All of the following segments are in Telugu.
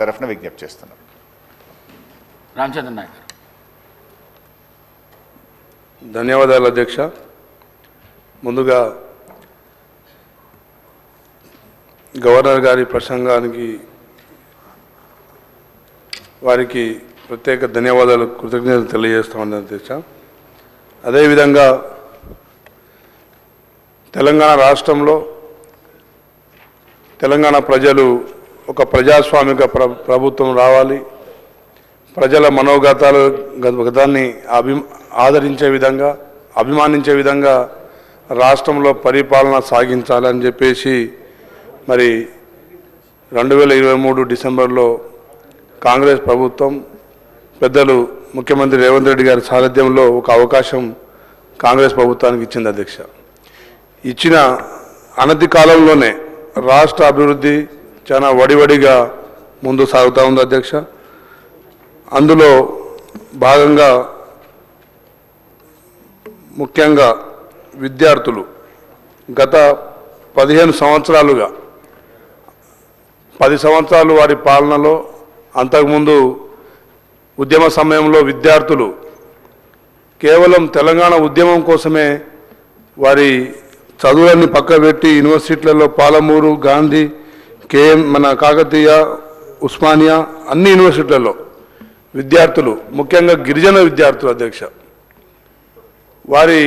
తరఫున విజ్ఞప్తి చేస్తున్నారు. రామచంద్ర నాయక్. ధన్యవాదాలు అధ్యక్ష. ముందుగా గవర్నర్ గారి ప్రసంగానికి వారికి ప్రత్యేక ధన్యవాదాలు కృతజ్ఞతలు తెలియజేస్తామని అధ్యక్ష. అదేవిధంగా తెలంగాణ రాష్ట్రంలో తెలంగాణ ప్రజలు ఒక ప్రజాస్వామిక ప్రభుత్వం రావాలి, ప్రజల మనోగతాన్ని ఆదరించే విధంగా అభిమానించే విధంగా రాష్ట్రంలో పరిపాలన సాగించాలని చెప్పేసి మరి 2023 డిసెంబర్లో కాంగ్రెస్ ప్రభుత్వం పెద్దలు ముఖ్యమంత్రి రేవంత్ రెడ్డి గారి సారథ్యంలో ఒక అవకాశం కాంగ్రెస్ ప్రభుత్వానికి ఇచ్చింది అధ్యక్ష. ఇచ్చిన అనతి కాలంలోనే రాష్ట్ర అభివృద్ధి చాలా వడివడిగా ముందు సాగుతూ ఉంది అధ్యక్ష. అందులో భాగంగా ముఖ్యంగా విద్యార్థులు గత 15 సంవత్సరాలుగా 10 సంవత్సరాలు వారి పాలనలో, అంతకుముందు ఉద్యమ సమయంలో విద్యార్థులు కేవలం తెలంగాణ ఉద్యమం కోసమే వారి చదువులన్నీ పక్కబెట్టి యూనివర్సిటీలలో పాలమూరు, గాంధీ, మన కాకతీయ, ఉస్మానియా అన్ని యూనివర్సిటీలలో విద్యార్థులు ముఖ్యంగా గిరిజన విద్యార్థులు అధ్యక్ష వారి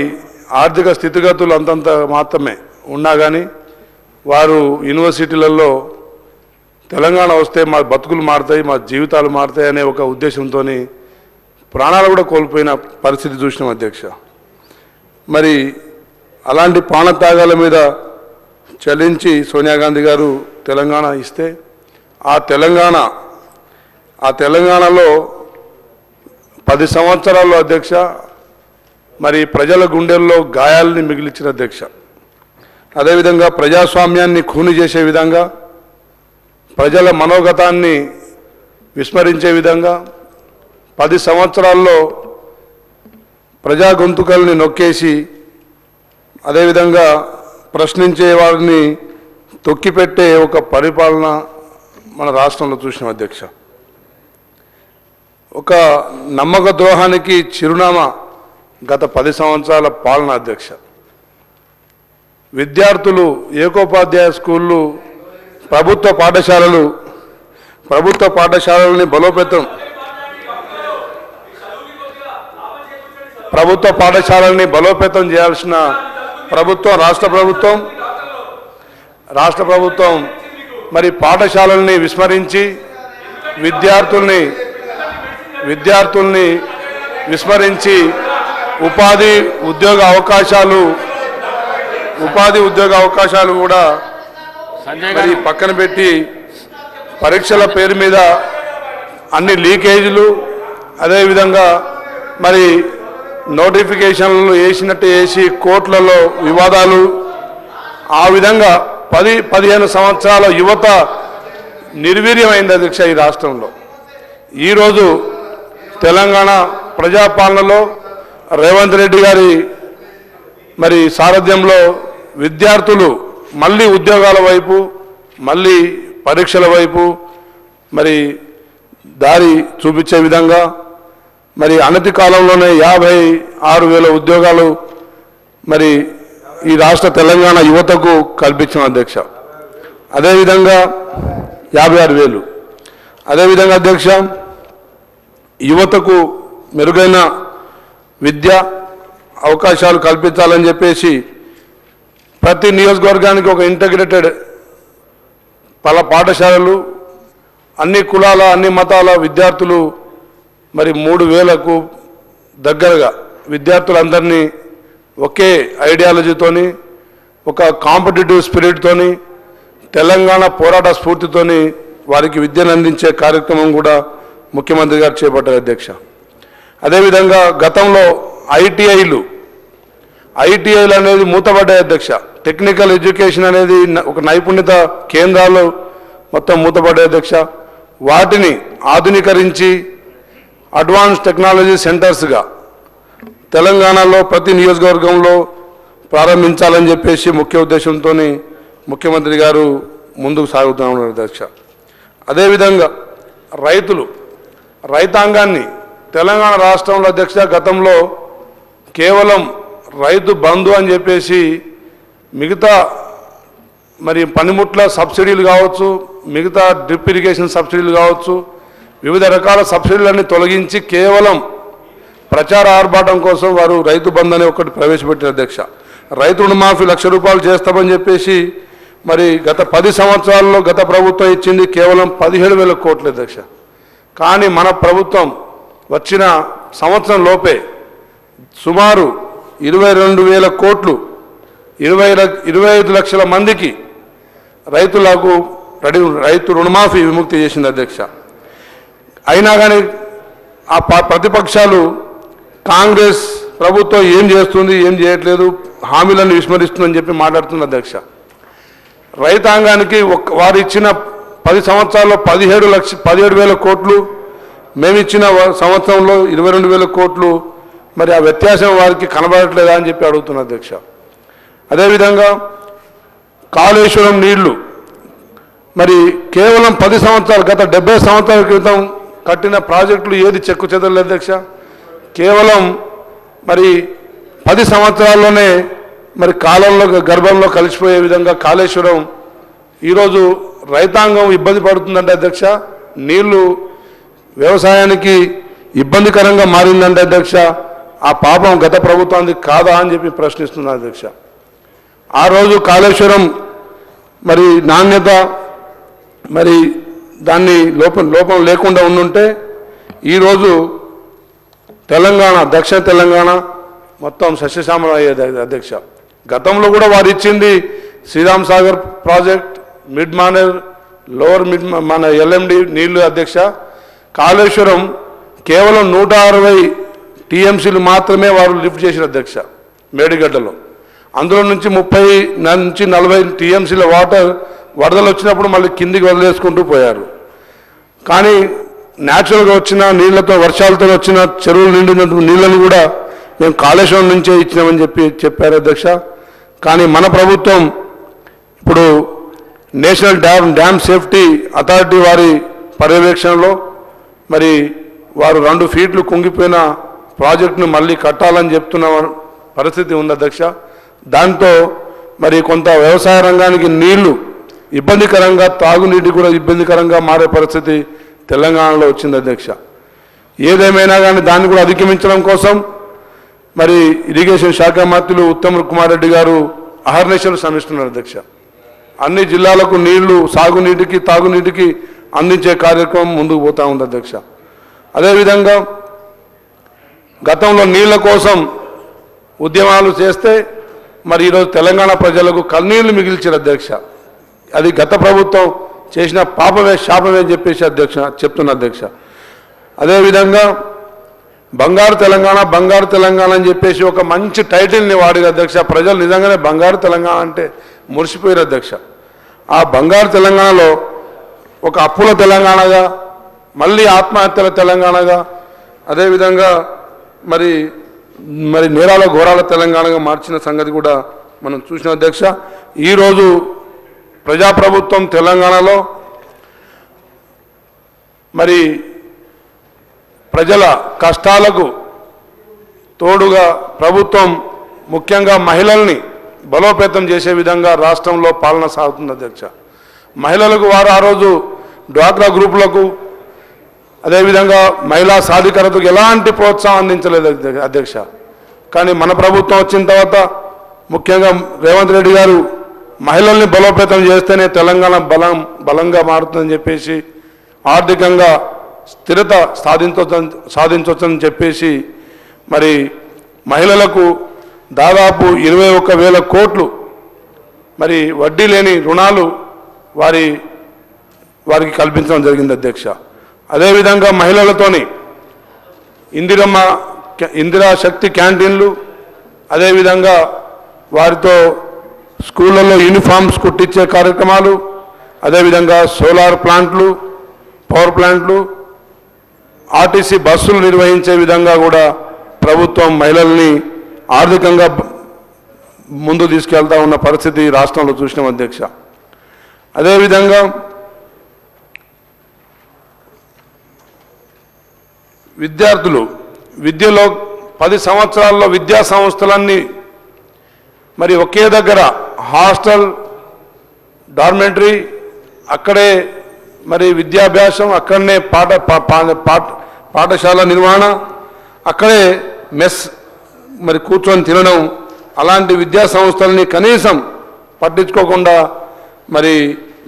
ఆర్థిక స్థితిగతులు అంతంత మాత్రమే ఉన్నా కానీ వారు యూనివర్సిటీలలో తెలంగాణ వస్తే మా బతుకులు మారుతాయి, మా జీవితాలు మారుతాయి అనే ఒక ఉద్దేశంతో ప్రాణాలు కూడా కోల్పోయిన పరిస్థితి చూసినాం అధ్యక్ష. మరి అలాంటి ప్రాణత్యాగాల మీద చలించి సోనియా గాంధీ గారు తెలంగాణ ఇస్తే ఆ తెలంగాణలో 10 సంవత్సరాల్లో అధ్యక్ష మరి ప్రజల గుండెల్లో గాయాలని మిగిలించిన అధ్యక్ష. అదేవిధంగా ప్రజాస్వామ్యాన్ని ఖూని చేసే విధంగా, ప్రజల మనోగతాన్ని విస్మరించే విధంగా 10 సంవత్సరాల్లో ప్రజా గొంతుకల్ని నొక్కేసి, అదేవిధంగా ప్రశ్నించే వారిని తొక్కిపెట్టే ఒక పరిపాలన మన రాష్ట్రంలో చూసినాం అధ్యక్ష. ఒక నమ్మక ద్రోహానికి చిరునామా గత 10 సంవత్సరాల పాలన అధ్యక్ష. విద్యార్థులు ఏకోపాధ్యాయ స్కూళ్ళు, ప్రభుత్వ పాఠశాలల్ని బలోపేతం చేయాల్సిన రాష్ట్ర ప్రభుత్వం మరి పాఠశాలల్ని విస్మరించి విద్యార్థుల్ని విస్మరించి ఉపాధి ఉద్యోగ అవకాశాలు కూడా మరి పక్కన పెట్టి పరీక్షల పేరు మీద అన్ని లీకేజీలు, అదేవిధంగా మరి నోటిఫికేషన్లు వేసినట్టు వేసి కోర్టులలో వివాదాలు, ఆ విధంగా 10-15 సంవత్సరాల యువత నిర్వీర్యమైంది అధ్యక్ష ఈ రాష్ట్రంలో. ఈరోజు తెలంగాణ ప్రజాపాలనలో రేవంత్ రెడ్డి గారి మరి సారథ్యంలో విద్యార్థులు మళ్ళీ ఉద్యోగాల వైపు, మళ్ళీ పరీక్షల వైపు మరి దారి చూపించే విధంగా మరి అనతి కాలంలోనే 56,000 ఉద్యోగాలు మరి ఈ రాష్ట్ర తెలంగాణ యువతకు కల్పించిన అధ్యక్ష. అదేవిధంగా 56,000. అదేవిధంగా అధ్యక్ష యువతకు మెరుగైన విద్య అవకాశాలు కల్పించాలని చెప్పేసి ప్రతి నియోజకవర్గానికి ఒక ఇంటిగ్రేటెడ్ పాఠశాలలు, అన్ని కులాల అన్ని మతాల విద్యార్థులు మరి 3,000కు దగ్గరగా విద్యార్థులందరినీ ఒకే ఐడియాలజీతోని, ఒక కాంపిటేటివ్ స్పిరిట్తోని, తెలంగాణ పోరాట స్ఫూర్తితోని వారికి విద్యను అందించే కార్యక్రమం కూడా ముఖ్యమంత్రి గారు చేపట్టారు అధ్యక్ష. అదేవిధంగా గతంలో ఐటీఐలు అనేది మూతపడ్డాయి అధ్యక్ష. టెక్నికల్ ఎడ్యుకేషన్ అనేది ఒక నైపుణ్యత కేంద్రాలు మొత్తం మూతపడ్డాయి అధ్యక్ష. వాటిని ఆధునీకరించి అడ్వాన్స్ టెక్నాలజీ సెంటర్స్గా తెలంగాణలో ప్రతి నియోజకవర్గంలో ప్రారంభించాలని చెప్పేసి ముఖ్య ఉద్దేశంతో ముఖ్యమంత్రి గారు ముందుకు సాగుతూ ఉన్నారు అధ్యక్ష. అదేవిధంగా రైతాంగాన్ని తెలంగాణ రాష్ట్రంలో అధ్యక్ష గతంలో కేవలం రైతు బంధు అని చెప్పేసి మిగతా మరి పనిముట్ల సబ్సిడీలు కావచ్చు, మిగతా డ్రిప్ ఇరిగేషన్ సబ్సిడీలు కావచ్చు, వివిధ రకాల సబ్సిడీలన్నీ తొలగించి కేవలం ప్రచార ఆర్భాటం కోసం వారు రైతు బంధు అనే ఒకటి ప్రవేశపెట్టిన అధ్యక్ష. రైతు రుణమాఫీ ₹1,00,000 చేస్తామని చెప్పేసి మరి గత 10 సంవత్సరాల్లో గత ప్రభుత్వం ఇచ్చింది కేవలం 17,000 కోట్ల అధ్యక్ష. కానీ మన ప్రభుత్వం వచ్చిన సంవత్సరం లోపే సుమారు 22,000 కోట్లు 25 లక్షల మందికి రైతులకు రైతు రుణమాఫీ విముక్తి చేసింది అధ్యక్ష. అయినా కానీ ఆ ప్రతిపక్షాలు కాంగ్రెస్ ప్రభుత్వం ఏం చేస్తుంది, ఏం చేయట్లేదు, హామీలను విస్మరిస్తుందని చెప్పి మాట్లాడుతున్న అధ్యక్ష. రైతాంగానికి వారు ఇచ్చిన 10 సంవత్సరాల్లో 17,000 కోట్లు, మేము ఇచ్చిన సంవత్సరంలో 22,000 కోట్లు, మరి ఆ వ్యత్యాసం వారికి కనబడట్లేదా అని చెప్పి అడుగుతున్న అధ్యక్ష. అదేవిధంగా కాళేశ్వరం నీళ్లు మరి కేవలం 10 సంవత్సరాలు గత 70 సంవత్సరాల క్రితం కట్టిన ప్రాజెక్టులు ఏది చెక్కు చెదరలేదు అధ్యక్ష. కేవలం మరి 10 సంవత్సరాల్లోనే మరి కాలంలో గర్భంలో కలిసిపోయే విధంగా కాళేశ్వరం ఈరోజు రైతాంగం ఇబ్బంది పడుతుందంటే అధ్యక్ష. నీళ్లు వ్యవసాయానికి ఇబ్బందికరంగా మారిందంటే అధ్యక్ష, ఆ పాపం గత ప్రభుత్వానికి కాదా అని చెప్పి ప్రశ్నిస్తున్నారు అధ్యక్ష. ఆ రోజు కాళేశ్వరం మరి నాణ్యత మరి దాన్ని లోపం లేకుండా ఉండుంటే ఈరోజు తెలంగాణ దక్షిణ తెలంగాణ మొత్తం సస్యశ్యామలం అయ్యేది అధ్యక్ష. గతంలో కూడా వారు ఇచ్చింది Sriram Sagar project, mid Maner, lower mid మన ఎల్ఎండి నీళ్లు అధ్యక్ష. కాళేశ్వరం కేవలం 160 టీఎంసీలు మాత్రమే వారు లిఫ్ట్ చేసిన అధ్యక్ష మేడిగడ్డలో. అందులో నుంచి 30 నుంచి 40 టీఎంసీల వాటర్ వరదలు వచ్చినప్పుడు మళ్ళీ కిందికి వదిలేసుకుంటూ పోయారు. కానీ న్యాచురల్గా వచ్చిన నీళ్లతో, వర్షాలతో వచ్చిన చెరువులు నిండిన నీళ్లను కూడా మేము కాళేశ్వరం నుంచే ఇచ్చినామని చెప్పారు అధ్యక్ష. కానీ మన ప్రభుత్వం ఇప్పుడు నేషనల్ డ్యామ్ సేఫ్టీ అథారిటీ వారి పర్యవేక్షణలో మరి వారు 2 ఫీట్లు కుంగిపోయిన ప్రాజెక్టును మళ్ళీ కట్టాలని చెప్తున్న పరిస్థితి ఉంది అధ్యక్ష. దాంతో మరి కొంత వ్యవసాయ రంగానికి నీళ్లు ఇబ్బందికరంగా, తాగునీటి కూడా ఇబ్బందికరంగా మారే పరిస్థితి తెలంగాణలో వచ్చింది అధ్యక్ష. ఏదేమైనా కానీ దాన్ని కూడా అధిగమించడం కోసం మరి ఇరిగేషన్ శాఖ మంత్రులు ఉత్తమ్ కుమార్ రెడ్డి గారు అహర్నిశలు శ్రమిస్తున్నారు అధ్యక్ష. అన్ని జిల్లాలకు నీళ్లు సాగునీటికి, తాగునీటికి అందించే కార్యక్రమం ముందుకు పోతా ఉంది అధ్యక్ష. అదేవిధంగా గతంలో నీళ్ల కోసం ఉద్యమాలు చేస్తే మరి ఈరోజు తెలంగాణ ప్రజలకు కన్నీళ్లు మిగిల్చారు అధ్యక్ష. అది గత ప్రభుత్వం చేసిన పాపమే, శాపమే అని చెప్పేసి చెప్తున్న అధ్యక్ష. అదేవిధంగా బంగారు తెలంగాణ అని చెప్పేసి ఒక మంచి టైటిల్ని వాడిన అధ్యక్ష. ప్రజలు నిజంగానే బంగారు తెలంగాణ అంటే మురిసిపోయారు అధ్యక్ష. ఆ బంగారు తెలంగాణలో ఒక అప్పుల తెలంగాణగా, మళ్ళీ ఆత్మహత్యల తెలంగాణగా, అదేవిధంగా మరి నేరాల ఘోరాల తెలంగాణగా మార్చిన సంగతి కూడా మనం చూసిన అధ్యక్ష. ఈరోజు ప్రజాప్రభుత్వం తెలంగాణలో మరి ప్రజల కష్టాలకు తోడుగా ప్రభుత్వం ముఖ్యంగా మహిళల్ని బలోపేతం చేసే విధంగా రాష్ట్రంలో పాలన సాగుతుంది అధ్యక్ష. మహిళలకు వారు ఆ రోజు డ్వాక్రా గ్రూపులకు, అదేవిధంగా మహిళా సాధికారతకు ఎలాంటి ప్రోత్సాహం అందించలేదు అధ్యక్ష. కానీ మన ప్రభుత్వం వచ్చిన తర్వాత ముఖ్యంగా రేవంత్ రెడ్డి గారు మహిళల్ని బలోపేతం చేస్తేనే తెలంగాణ బలంగా మారుతుందని చెప్పేసి, ఆర్థికంగా స్థిరత సాధించవచ్చని చెప్పేసి మరి మహిళలకు దాదాపు 21,000 కోట్లు మరి వడ్డీ లేని రుణాలు వారికి కల్పించడం జరిగింది అధ్యక్ష. అదేవిధంగా మహిళలతోని ఇందిరా శక్తి క్యాంటీన్లు, అదేవిధంగా వారితో స్కూళ్ళల్లో యూనిఫామ్స్ కుట్టించే కార్యక్రమాలు, అదేవిధంగా సోలార్ ప్లాంట్లు, పవర్ ప్లాంట్లు, ఆర్టీసీ బస్సులు నిర్వహించే విధంగా కూడా ప్రభుత్వం మహిళల్ని ఆర్థికంగా ముందు తీసుకెళ్తా ఉన్న పరిస్థితి రాష్ట్రంలో చూసినాం అధ్యక్ష. అదేవిధంగా విద్యార్థులు విద్యలో 10 సంవత్సరాల్లో విద్యా సంస్థలన్నీ మరి ఒకే దగ్గర హాస్టల్ డార్మెంటరీ అక్కడే మరి విద్యాభ్యాసం అక్కడనే పాఠశాల నిర్వహణ అక్కడే మెస్ మరి కూర్చొని తినడం అలాంటి విద్యా సంస్థలని కనీసం పట్టించుకోకుండా మరి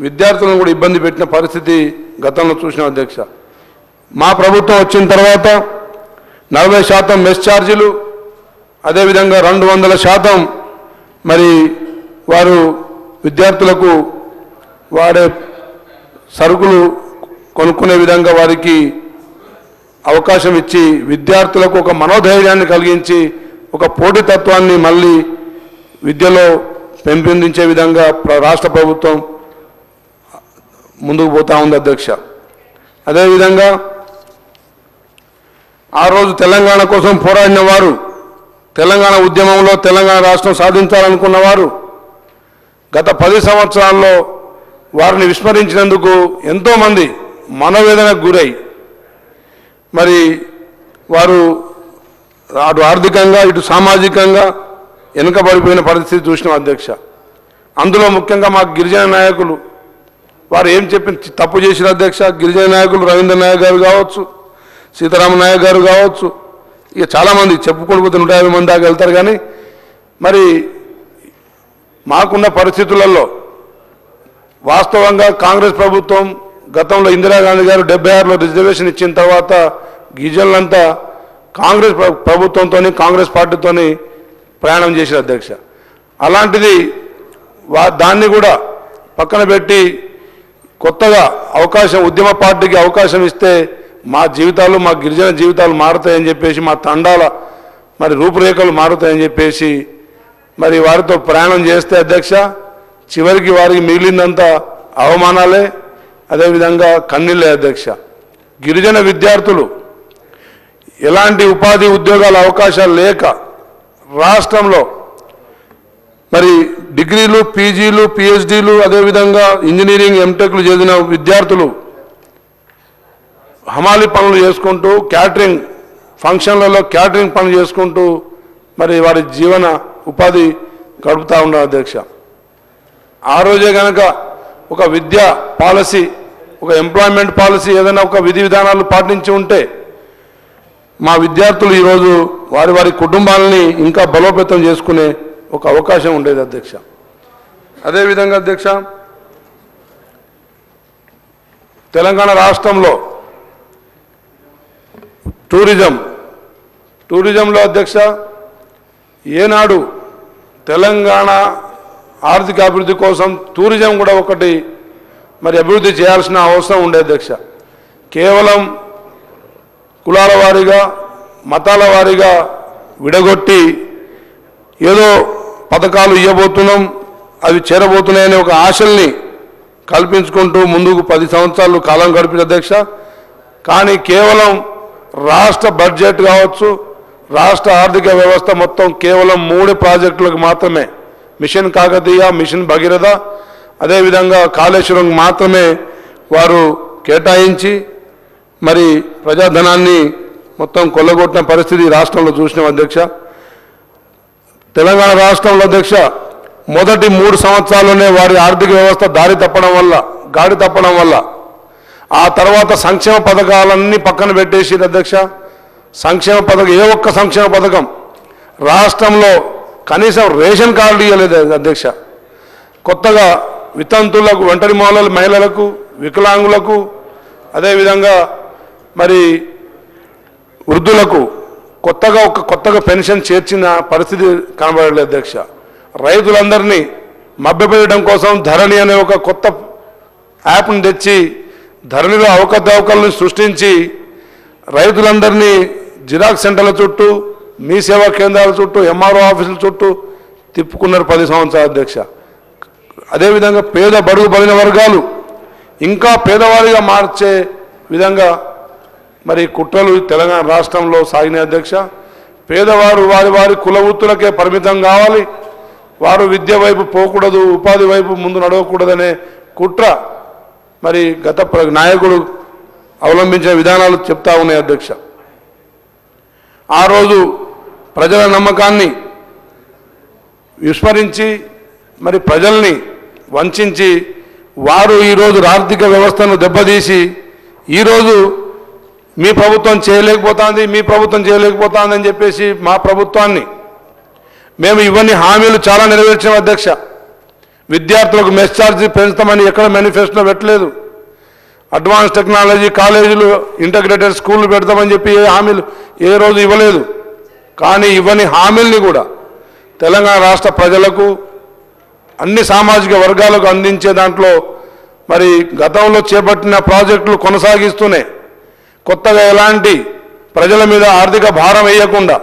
విద్యార్థులను కూడా ఇబ్బంది పెట్టిన పరిస్థితి గతంలో చూసిన అధ్యక్ష. మా ప్రభుత్వం వచ్చిన తర్వాత 40% మెస్ ఛార్జీలు అదేవిధంగా 200% మరి వారు విద్యార్థులకు వాడే సరుకులు కొనుక్కునే విధంగా వారికి అవకాశం ఇచ్చి విద్యార్థులకు ఒక మనోధైర్యాన్ని కలిగించి ఒక పోటీతత్వాన్ని మళ్ళీ విద్యలో పెంపొందించే విధంగా రాష్ట్ర ప్రభుత్వం ముందుకు పోతా ఉంది అధ్యక్ష. అదేవిధంగా ఆ రోజు తెలంగాణ కోసం పోరాడిన వారు తెలంగాణ ఉద్యమంలో తెలంగాణ రాష్ట్రం సాధించాలనుకున్న వారు గత 10 సంవత్సరాల్లో వారిని విస్మరించినందుకు ఎంతోమంది మనోవేదనకు గురై మరి వారు అటు ఆర్థికంగా ఇటు సామాజికంగా వెనుకబడిపోయిన పరిస్థితి చూసినాం అధ్యక్ష. అందులో ముఖ్యంగా మా గిరిజన నాయకులు వారు ఏం చెప్పి తప్పు చేసిన అధ్యక్ష. గిరిజన నాయకులు రవీంద్ర నాయక్ గారు కావచ్చు, సీతారామ నాయక్ గారు కావచ్చు, ఇక చాలామంది చెప్పుకుంటూ 150 మంది దాకా వెళ్తారు. కానీ మరి మాకున్న పరిస్థితులలో వాస్తవంగా కాంగ్రెస్ ప్రభుత్వం గతంలో ఇందిరాగాంధీ గారు 76లో రిజర్వేషన్ ఇచ్చిన తర్వాత గిరిజనులంతా కాంగ్రెస్ ప్రభుత్వంతో కాంగ్రెస్ పార్టీతో ప్రయాణం చేశారు అధ్యక్ష. అలాంటిది దాన్ని కూడా పక్కన పెట్టి కొత్తగా అవకాశం ఉద్యమ పార్టీకి అవకాశం ఇస్తే మా జీవితాలు మా గిరిజన జీవితాలు మారుతాయని చెప్పేసి మా తండాల మరి రూపురేఖలు మారుతాయని చెప్పేసి మరి వారితో ప్రయాణం చేస్తే అధ్యక్ష చివరికి వారికి మిగిలిందంతా అవమానాలే అదేవిధంగా కన్నీళ్ళే అధ్యక్ష. గిరిజన విద్యార్థులు ఎలాంటి ఉపాధి ఉద్యోగాల అవకాశాలు లేక రాష్ట్రంలో మరి డిగ్రీలు పీజీలు పిహెచ్డీలు అదేవిధంగా ఇంజనీరింగ్ ఎంటెక్లు చేసిన విద్యార్థులు హమాలి పనులు చేసుకుంటూ క్యాటరింగ్ ఫంక్షన్లలో క్యాటరింగ్ పనులు చేసుకుంటూ మరి వారి జీవన ఉపాధి గడుపుతూ ఉన్నారు అధ్యక్ష. ఆ రోజే కనుక ఒక విద్యా పాలసీ ఒక ఎంప్లాయ్మెంట్ పాలసీ ఏదైనా ఒక విధి విధానాలు పాటించి ఉంటే మా విద్యార్థులు ఈరోజు వారి వారి కుటుంబాలని ఇంకా బలోపేతం చేసుకునే ఒక అవకాశం ఉండేది అధ్యక్ష. అదేవిధంగా అధ్యక్ష తెలంగాణ రాష్ట్రంలో టూరిజంలో అధ్యక్ష ఏనాడు తెలంగాణ ఆర్థిక అభివృద్ధి కోసం టూరిజం కూడా ఒకటి మరి అభివృద్ధి చేయాల్సిన అవసరం ఉండే అధ్యక్ష. కేవలం కులాల వారీగా మతాల వారీగా విడగొట్టి ఏదో పథకాలు ఇవ్వబోతున్నాం అవి చేరబోతున్నాయనే ఒక ఆశల్ని కల్పించుకుంటూ ముందుకు 10 సంవత్సరాలు కాలం గడిపిన అధ్యక్ష. కానీ కేవలం రాష్ట్ర బడ్జెట్ కావచ్చు రాష్ట్ర ఆర్థిక వ్యవస్థ మొత్తం కేవలం 3 ప్రాజెక్టులకు మాత్రమే మిషన్ కాకతీయ మిషన్ భగీరథ అదేవిధంగా కాళేశ్వరం మాత్రమే వారు కేటాయించి మరి ప్రజాధనాన్ని మొత్తం కొల్లగొట్టిన పరిస్థితి రాష్ట్రంలో చూసినాం అధ్యక్ష. తెలంగాణ రాష్ట్రంలో అధ్యక్ష మొదటి 3 సంవత్సరాల్లోనే వారి ఆర్థిక వ్యవస్థ గాడి తప్పడం వల్ల ఆ తర్వాత సంక్షేమ పథకాలన్నీ పక్కన పెట్టేసి అధ్యక్ష సంక్షేమ పథకం ఏ ఒక్క సంక్షేమ పథకం రాష్ట్రంలో కనీసం రేషన్ కార్డు ఇవ్వలేదు అధ్యక్ష. కొత్తగా వితంతులకు ఒంటరి మహిళలకు వికలాంగులకు అదేవిధంగా మరి వృద్ధులకు కొత్తగా పెన్షన్ చేర్చిన పరిస్థితి కనబడలేదు అధ్యక్ష. రైతులందరినీ మభ్యపెట్టడం కోసం ధరణి అనే ఒక కొత్త యాప్ను తెచ్చి ధరణిలో అవకతవకలను సృష్టించి రైతులందరినీ జిరాక్స్ సెంటర్ల చుట్టూ మీ సేవా కేంద్రాల చుట్టూ ఎంఆర్ఓ ఆఫీసుల చుట్టూ తిప్పుకున్నారు 10 సంవత్సరాల అధ్యక్ష. అదేవిధంగా పేద బడుగు బలిన వర్గాలు ఇంకా పేదవారిగా మార్చే విధంగా మరి కుట్రలు తెలంగాణ రాష్ట్రంలో సాగిన అధ్యక్ష. పేదవారు వారి కుల వృత్తులకే పరిమితం కావాలి, వారు విద్య వైపు పోకూడదు, ఉపాధి వైపు ముందు నడవకూడదనే కుట్ర మరి గత నాయకుడు అవలంబించిన విధానాలు చెప్తా ఉన్నాయి అధ్యక్ష. ఆ రోజు ప్రజల నమ్మకాన్ని విస్మరించి మరి ప్రజల్ని వంచి వారు ఈరోజు ఆర్థిక వ్యవస్థను దెబ్బతీసి ఈరోజు మీ ప్రభుత్వం చేయలేకపోతుందని చెప్పేసి మా ప్రభుత్వాన్ని మేము ఇవన్నీ హామీలు చాలా నెరవేర్చాం అధ్యక్ష. విద్యార్థులకు మెస్ ఛార్జీ పెంచుతామని ఎక్కడ మేనిఫెస్టోలో పెట్టలేదు. అడ్వాన్స్ టెక్నాలజీ కాలేజీలు ఇంటగ్రేటెడ్ స్కూళ్ళు పెడతామని చెప్పి ఏ హామీలు ఏ రోజు ఇవ్వలేదు. కానీ ఇవన్నీ హామీల్ని కూడా తెలంగాణ రాష్ట్ర ప్రజలకు అన్ని సామాజిక వర్గాలకు అందించే దాంట్లో మరి గతంలో చేపట్టిన ప్రాజెక్టులు కొనసాగిస్తూనే కొత్తగా ఎలాంటి ప్రజల మీద ఆర్థిక భారం వేయకుండా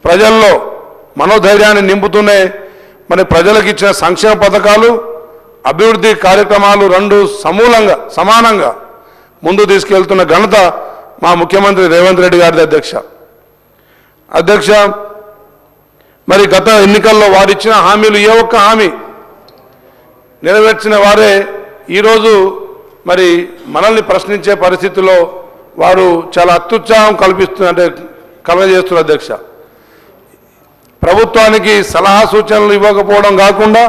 ప్రజల్లో మనోధైర్యాన్ని నింపుతూనే మరి ప్రజలకు ఇచ్చిన సంక్షేమ పథకాలు అభివృద్ధి కార్యక్రమాలు రెండు సమానంగా ముందు తీసుకెళ్తున్న ఘనత మా ముఖ్యమంత్రి రేవంత్ రెడ్డి గారిది అధ్యక్ష. మరి గత ఎన్నికల్లో వారు ఇచ్చిన హామీలు ఏ ఒక్క హామీ నెరవేర్చిన వారే ఈరోజు మరి మనల్ని ప్రశ్నించే పరిస్థితిలో వారు చాలా అత్యుత్సాహం కలగజేస్తున్నారు అధ్యక్ష. ప్రభుత్వానికి సలహా సూచనలు ఇవ్వకపోవడం కాకుండా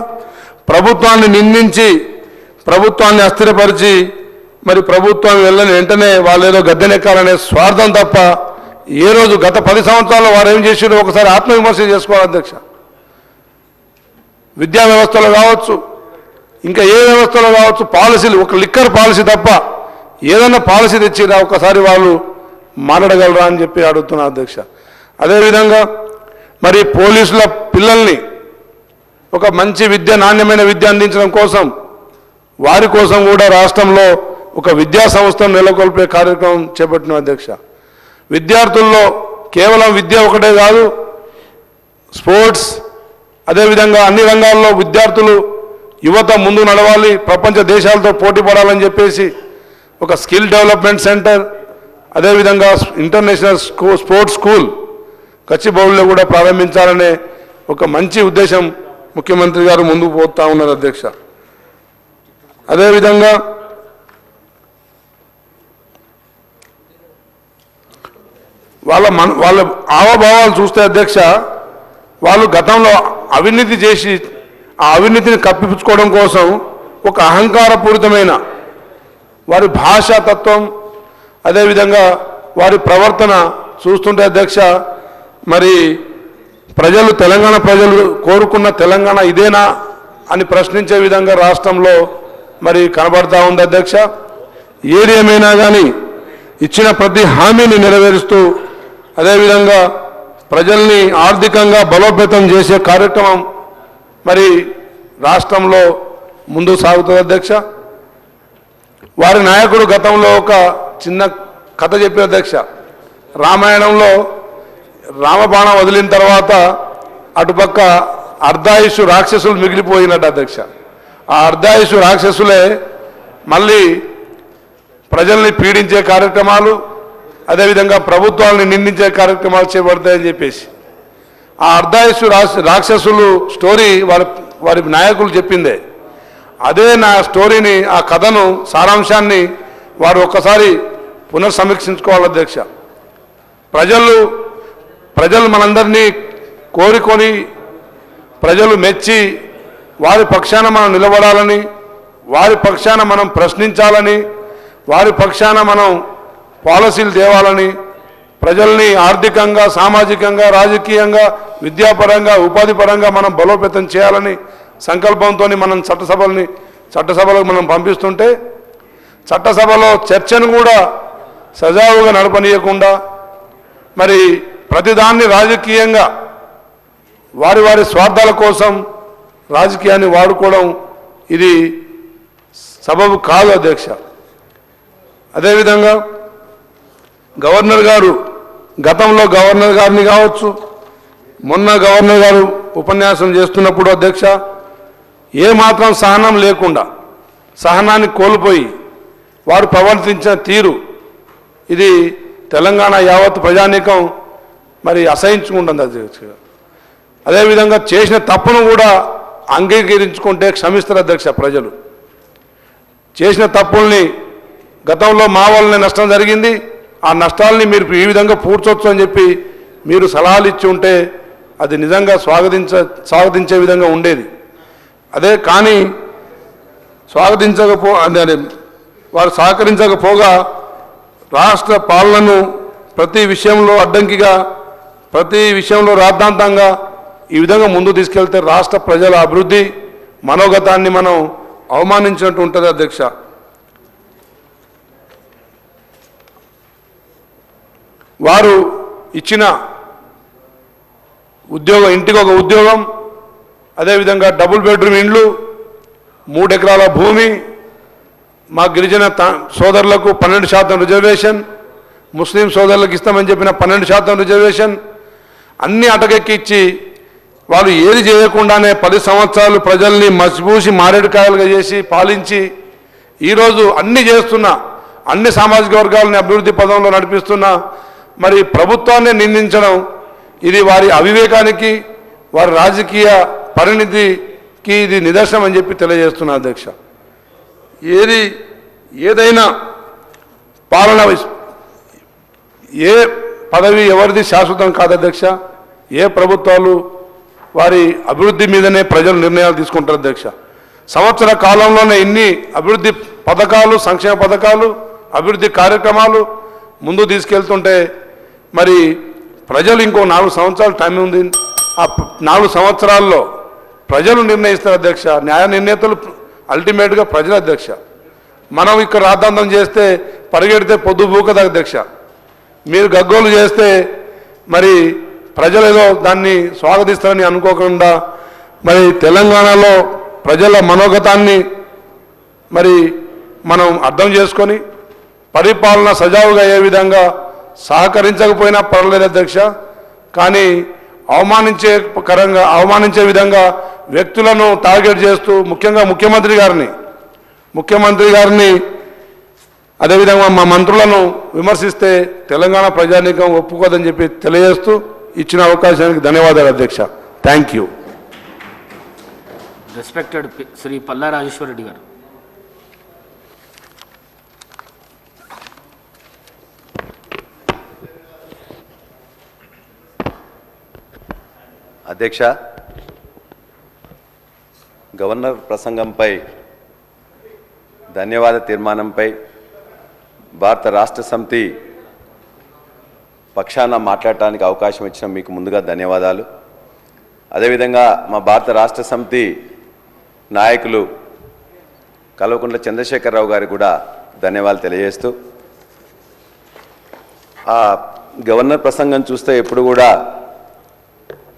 ప్రభుత్వాన్ని నిందించి ప్రభుత్వాన్ని అస్థిరపరిచి మరి ప్రభుత్వం వెళ్ళని వెంటనే వాళ్ళు ఏదో గద్దెనెక్కాలనే స్వార్థం తప్ప ఏ రోజు గత 10 సంవత్సరాల్లో వారు ఏం చేసారో ఒకసారి ఆత్మవిమర్శ చేసుకోవాలి అధ్యక్ష. విద్యా వ్యవస్థలో కావచ్చు, ఇంకా ఏ వ్యవస్థలో కావచ్చు, పాలసీలు ఒక లిక్కర్ పాలసీ తప్ప ఏదైనా పాలసీ తెచ్చిరా ఒకసారి వాళ్ళు మాట్లాడగలరా అని చెప్పి అడుగుతున్నా అధ్యక్ష. అదేవిధంగా మరి పోలీసుల పిల్లల్ని ఒక మంచి విద్య, నాణ్యమైన విద్య అందించడం కోసం వారి కోసం కూడా రాష్ట్రంలో ఒక విద్యా సంస్థను నెలకొల్పే కార్యక్రమం చేపట్టిన అధ్యక్ష. విద్యార్థుల్లో కేవలం విద్య ఒకటే కాదు, స్పోర్ట్స్ అదేవిధంగా అన్ని రంగాల్లో విద్యార్థులు యువత ముందు నడవాలి, ప్రపంచ దేశాలతో పోటీ పడాలని చెప్పేసి ఒక స్కిల్ డెవలప్మెంట్ సెంటర్ అదేవిధంగా ఇంటర్నేషనల్ స్పోర్ట్స్ స్కూల్ గచ్చిబౌలిలో కూడా ప్రారంభించాలనే ఒక మంచి ఉద్దేశం ముఖ్యమంత్రి గారు ముందుకు పోతా ఉన్నారు అధ్యక్ష. అదేవిధంగా వాళ్ళ హావభావాలు చూస్తే అధ్యక్ష, వాళ్ళు గతంలో అవినీతి చేసి ఆ అవినీతిని కప్పిపుచ్చుకోవడం కోసం ఒక అహంకారపూరితమైన వారి భాషాతత్వం అదేవిధంగా వారి ప్రవర్తన చూస్తుంటే అధ్యక్ష, మరి తెలంగాణ ప్రజలు కోరుకున్న తెలంగాణ ఇదేనా అని ప్రశ్నించే విధంగా రాష్ట్రంలో మరి కనబడతా ఉంది అధ్యక్ష. ఏది ఏమైనా కానీ ఇచ్చిన ప్రతి హామీని నెరవేరుస్తూ అదేవిధంగా ప్రజల్ని ఆర్థికంగా బలోపేతం చేసే కార్యక్రమం మరి రాష్ట్రంలో ముందుకు సాగుతుంది అధ్యక్ష. వారి నాయకుడు గతంలో ఒక చిన్న కథ చెప్పిన అధ్యక్ష. రామాయణంలో రామబాణం వదిలిన తర్వాత అటుపక్క అర్ధాయుషు రాక్షసులు మిగిలిపోయినట్టు అధ్యక్ష. ఆ అర్ధాయుషు రాక్షసులే మళ్ళీ ప్రజల్ని పీడించే కార్యక్రమాలు అదేవిధంగా ప్రభుత్వాలని నిందించే కార్యక్రమాలు చేపడతాయని చెప్పేసి ఆ అర్ధాయుషు రాక్షసులు స్టోరీ వారి నాయకులు చెప్పిందే. అదే నా స్టోరీని, ఆ కథను సారాంశాన్ని వారు ఒక్కసారి పునర్సమీక్షించుకోవాలి అధ్యక్ష. ప్రజలు మనందరినీ కోరుకొని ప్రజలు మెచ్చి వారి పక్షాన మనం నిలబడాలని, వారి పక్షాన మనం ప్రశ్నించాలని, వారి పక్షాన మనం పాలసీలు తేవాలని, ప్రజల్ని ఆర్థికంగా సామాజికంగా రాజకీయంగా విద్యాపరంగా ఉపాధి పరంగా మనం బలోపేతం చేయాలని సంకల్పంతో మనం చట్టసభలకు మనం పంపిస్తుంటే చట్టసభలో చర్చను కూడా సజావుగా నడపనీయకుండా మరి ప్రతిదాన్ని రాజకీయంగా వారి స్వార్థాల కోసం రాజకీయాన్ని వాడుకోవడం ఇది సబబు కాదు అధ్యక్ష. అదేవిధంగా గవర్నర్ గారు గతంలో గవర్నర్ గారిని కావచ్చు, మొన్న గవర్నర్ గారు ఉపన్యాసం చేస్తున్నప్పుడు అధ్యక్ష ఏమాత్రం సహనం లేకుండా సహనాన్ని కోల్పోయి వారు ప్రవర్తించిన తీరు ఇది తెలంగాణ యావత్ ప్రజానీకం మరి అసహించుకుంటుంది అధ్యక్ష. అదేవిధంగా చేసిన తప్పును కూడా అంగీకరించుకుంటే క్షమిస్తారు అధ్యక్ష. ప్రజలు చేసిన తప్పుల్ని గతంలో మా వల్లనే నష్టం జరిగింది, ఆ నష్టాలని మీరు ఈ విధంగా పూడ్చొచ్చు అని చెప్పి మీరు సలహాలు ఇచ్చి ఉంటే అది నిజంగా స్వాగతించే విధంగా ఉండేది. అదే కానీ వారు సహకరించకపోగా రాష్ట్ర పాలనను ప్రతి విషయంలో అడ్డంకిగా, ప్రతి విషయంలో రాద్ధాంతంగా ఈ విధంగా ముందు తీసుకెళ్తే రాష్ట్ర ప్రజల అభివృద్ధి మనోగతాన్ని మనం అవమానించినట్టు ఉంటుంది అధ్యక్ష. వారు ఇచ్చిన ఉద్యోగం, ఇంటికి ఒక ఉద్యోగం, అదేవిధంగా డబుల్ బెడ్రూమ్ ఇండ్లు, 3 ఎకరాల భూమి, మా గిరిజన సోదరులకు 12% రిజర్వేషన్, ముస్లిం సోదరులకు ఇస్తామని చెప్పిన 12% రిజర్వేషన్ అన్నీ అటకెక్కిచ్చి వాళ్ళు ఏది చేయకుండానే 10 సంవత్సరాలు ప్రజల్ని మసిపూసి మారేడుకాయలుగా చేసి పాలించి ఈరోజు అన్నీ చేస్తున్న, అన్ని సామాజిక వర్గాలని అభివృద్ధి పదంలో నడిపిస్తున్న మరి ప్రభుత్వాన్ని నిందించడం ఇది వారి అవివేకానికి, వారి రాజకీయ పరిణితికి ఇది నిదర్శనం అని చెప్పి తెలియజేస్తున్నా అధ్యక్ష. ఏదైనా పాలన, ఏ పదవి ఎవరిది శాశ్వతం కాదు అధ్యక్ష. ఏ ప్రభుత్వాలు వారి అభివృద్ధి మీదనే ప్రజలు నిర్ణయాలు తీసుకుంటారు అధ్యక్ష. సంవత్సర కాలంలోనే ఇన్ని అభివృద్ధి పథకాలు, సంక్షేమ పథకాలు, అభివృద్ధి కార్యక్రమాలు ముందు తీసుకెళ్తుంటే మరి ప్రజలు ఇంకో 4 సంవత్సరాలు టైం ఉంది. ఆ 4 సంవత్సరాల్లో ప్రజలు నిర్ణయిస్తారు అధ్యక్ష. న్యాయ నిర్ణేతలు అల్టిమేట్గా ప్రజల అధ్యక్ష. మనం ఇక్కడ రాద్ధాంతం చేస్తే పరిగెడితే పొద్దు బూకదు అధ్యక్ష. మీరు గగ్గోలు చేస్తే మరి ప్రజలు ఏదో దాన్ని స్వాగతిస్తారని అనుకోకుండా మరి తెలంగాణలో ప్రజల మనోగతాన్ని మరి మనం అర్థం చేసుకొని పరిపాలన సజావుగా అయ్యే విధంగా సహకరించకపోయినా పర్వాలేదు అధ్యక్ష. కానీ అవమానించే విధంగా వ్యక్తులను టార్గెట్ చేస్తూ ముఖ్యంగా ముఖ్యమంత్రి గారిని అదేవిధంగా మా మంత్రులను విమర్శిస్తే తెలంగాణ ప్రజానీకం ఒప్పుకోదని చెప్పి తెలియజేస్తూ ఇచ్చిన అవకాశానికి ధన్యవాదాలు అధ్యక్ష. Thank you. Respected Shri Palla Rajeshwar Reddy గారు. అధ్యక్ష, గవర్నర్ ప్రసంగంపై ధన్యవాద తీర్మానంపై భారత రాష్ట్ర సమితి పక్షాన మాట్లాడటానికి అవకాశం ఇచ్చిన మీకు ముందుగా ధన్యవాదాలు. అదేవిధంగా మా భారత రాష్ట్ర సమితి నాయకులు కల్వకుంట్ల చంద్రశేఖరరావు గారికి కూడా ధన్యవాదాలు తెలియజేస్తూ, ఆ గవర్నర్ ప్రసంగం చూస్తే ఎప్పుడు కూడా